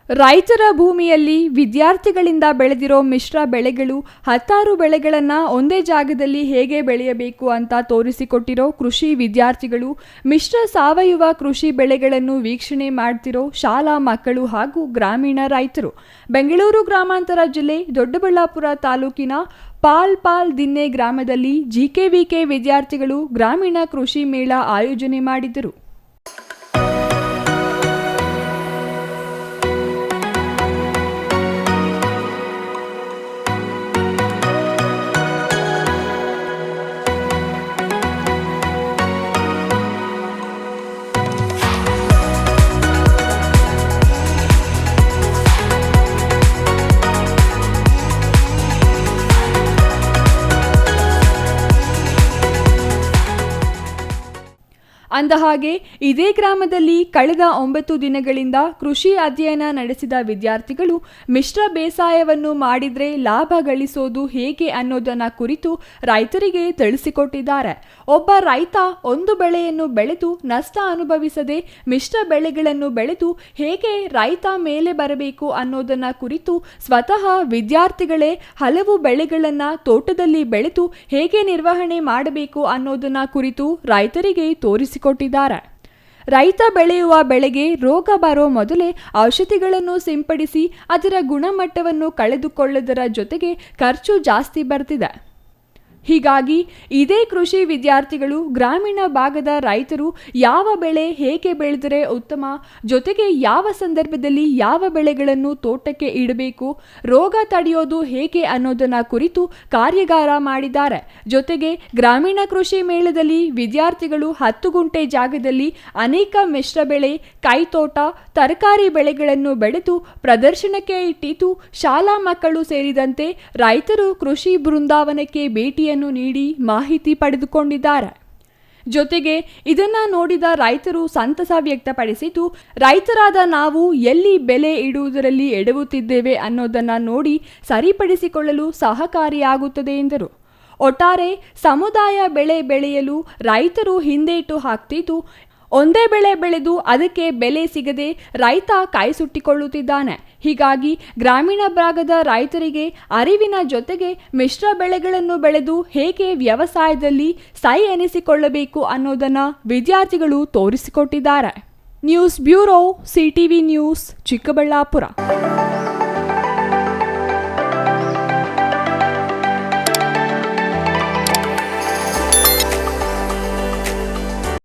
ರೈತರ ಭೂಮಿಯಲ್ಲಿ ವಿದ್ಯಾರ್ಥಿಗಳಿಂದ ಬೆಳೆದಿರೋ ಮಿಶ್ರ ಬೆಳೆಗಳು 16 ಬೆಳೆಗಳನ್ನು ಒಂದೇ ಜಾಗದಲ್ಲಿ ಹೇಗೆ ಬೆಳೆಯಬೇಕು ಅಂತ ತೋರಿಸಿಕೊಟ್ಟಿರೋ ಕೃಷಿ ವಿದ್ಯಾರ್ಥಿಗಳು ಮಿಶ್ರ ಸಾವಯವ ಕೃಷಿ ಬೆಳೆಗಳನ್ನು ವೀಕ್ಷಣೆ ಮಾಡ್ತಿರೋ ಶಾಲಾ ಮಕ್ಕಳು ಹಾಗೂ ಗ್ರಾಮೀಣ ರೈತರು ಬೆಂಗಳೂರು ಗ್ರಾಮಾಂತರ ಜಿಲ್ಲೆ ದೊಡ್ಡಬಳ್ಳಾಪುರ ತಾಲೂಕಿನ ಪಾಲ್ ದಿನ್ನೆ ಗ್ರಾಮದಲ್ಲಿ ಜಿಕೆವಿಕೆ ವಿದ್ಯಾರ್ಥಿಗಳು ಗ್ರಾಮೀಣ ಕೃಷಿ ಮೇಳ ಆಯೋಜನೆ ಮಾಡಿದರು. ಅಂದಹಾಗೆ ಇದೇ ಗ್ರಾಮದಲ್ಲಿ ಕಳೆದ 9 ದಿನಗಳಿಂದ ಕೃಷಿ ಅಧ್ಯಯನ ನಡೆಸಿದ ವಿದ್ಯಾರ್ಥಿಗಳು ಮಿಶ್ರ ಬೇಸಾಯವನ್ನು ಮಾಡಿದ್ರೆ ಲಾಭ ಗಳಿಸೋದು ಹೇಗೆ ಅನ್ನೋದನ್ನ ಕುರಿತು ರೈತರಿಗೆ ತಿಳಿಸಿಕೊಟ್ಟಿದ್ದಾರೆ. ಒಬ್ಬ ರೈತ ಒಂದು ಬೆಳೆಯನ್ನು ಬೆಳೆದು ನಷ್ಟ ಅನುಭವಿಸದೆ ಮಿಶ್ರ ಬೆಳೆಗಳನ್ನು ಬೆಳೆದು ಹೇಗೆ ರೈತ ಮೇಲೆ ಬರಬೇಕು ಅನ್ನೋದನ್ನ ಕುರಿತು ಸ್ವತಃ ವಿದ್ಯಾರ್ಥಿಗಳೇ ಹಲವು ಬೆಳೆಗಳನ್ನ ತೋಟದಲ್ಲಿ ಬೆಳೆದು ಹೇಗೆ ನಿರ್ವಹಣೆ ಮಾಡಬೇಕು ಅನ್ನೋದನ್ನ ಕುರಿತು ರೈತರಿಗೆ ತೋರಿಸಿಕೊಟ್ಟಿದ್ದಾರೆ. ರೈತ ಬೆಳೆಯುವ ಬೆಳೆಗೆ ರೋಗ ಬರೋ ಮೊದಲೇ ಔಷಧಿಗಳನ್ನು ಸಿಂಪಡಿಸಿ ಅದರ ಗುಣಮಟ್ಟವನ್ನು ಕಳೆದುಕೊಳ್ಳುವುದರ ಜೊತೆಗೆ ಖರ್ಚು ಜಾಸ್ತಿ ಬರ್ತಿದೆ. ಹೀಗಾಗಿ ಇದೇ ಕೃಷಿ ವಿದ್ಯಾರ್ಥಿಗಳು ಗ್ರಾಮೀಣ ಭಾಗದ ರೈತರು ಯಾವ ಬೆಳೆ ಹೇಗೆ ಬೆಳೆದರೆ ಉತ್ತಮ, ಜೊತೆಗೆ ಯಾವ ಸಂದರ್ಭದಲ್ಲಿ ಯಾವ ಬೆಳೆಗಳನ್ನು ತೋಟಕ್ಕೆ ಇಡಬೇಕು, ರೋಗ ತಡೆಯೋದು ಹೇಗೆ ಅನ್ನೋದನ್ನ ಕುರಿತು ಕಾರ್ಯಾಗಾರ ಮಾಡಿದ್ದಾರೆ. ಜೊತೆಗೆ ಗ್ರಾಮೀಣ ಕೃಷಿ ಮೇಳದಲ್ಲಿ ವಿದ್ಯಾರ್ಥಿಗಳು 10 ಗುಂಟೆ ಜಾಗದಲ್ಲಿ ಅನೇಕ ಮಿಶ್ರ ಬೆಳೆ, ಕೈತೋಟ, ತರಕಾರಿ ಬೆಳೆಗಳನ್ನು ಬೆಳೆದು ಪ್ರದರ್ಶನಕ್ಕೆ ಇಟ್ಟಿದ್ದು ಶಾಲಾ ಮಕ್ಕಳು ಸೇರಿದಂತೆ ರೈತರು ಕೃಷಿ ಬೃಂದಾವನಕ್ಕೆ ಭೇಟಿಯನ್ನು ನೀಡಿ ಮಾಹಿತಿ ಪಡೆದುಕೊಂಡಿದ್ದಾರೆ. ಜೊತೆಗೆ ಇದನ್ನ ನೋಡಿದ ರೈತರು ಸಂತಸ ವ್ಯಕ್ತಪಡಿಸಿದ್ದು, ರೈತರಾದ ನಾವು ಎಲ್ಲಿ ಬೆಲೆ ಇಡುವುದರಲ್ಲಿ ಎಡವುತ್ತಿದ್ದೇವೆ ಅನ್ನೋದನ್ನ ನೋಡಿ ಸರಿಪಡಿಸಿಕೊಳ್ಳಲು ಸಹಕಾರಿಯಾಗುತ್ತದೆ ಎಂದರು. ಒಟ್ಟಾರೆ ಸಮುದಾಯ ಬೆಳೆ ಬೆಳೆಯಲು ರೈತರು ಹಿಂದೇಟು ಹಾಕ್ತಿದ್ದು, ಒಂದೇ ಬೆಳೆ ಬೆಳೆದು ಅದಕ್ಕೆ ಬೆಲೆ ಸಿಗದೆ ರೈತ ಕೈ ಸುಟ್ಟಿಕೊಳ್ಳುತ್ತಿದ್ದಾನೆ. ಹೀಗಾಗಿ ಗ್ರಾಮೀಣ ಭಾಗದ ರೈತರಿಗೆ ಅರಿವಿನ ಜೊತೆಗೆ ಮಿಶ್ರ ಬೆಳೆಗಳನ್ನು ಬೆಳೆದು ಹೇಗೆ ವ್ಯವಸಾಯದಲ್ಲಿ ಸೈ ಎನಿಸಿಕೊಳ್ಳಬೇಕು ಅನ್ನೋದನ್ನ ವಿದ್ಯಾರ್ಥಿಗಳು ತೋರಿಸಿಕೊಟ್ಟಿದ್ದಾರೆ. News bureau, CTV news, Chikkaballapur.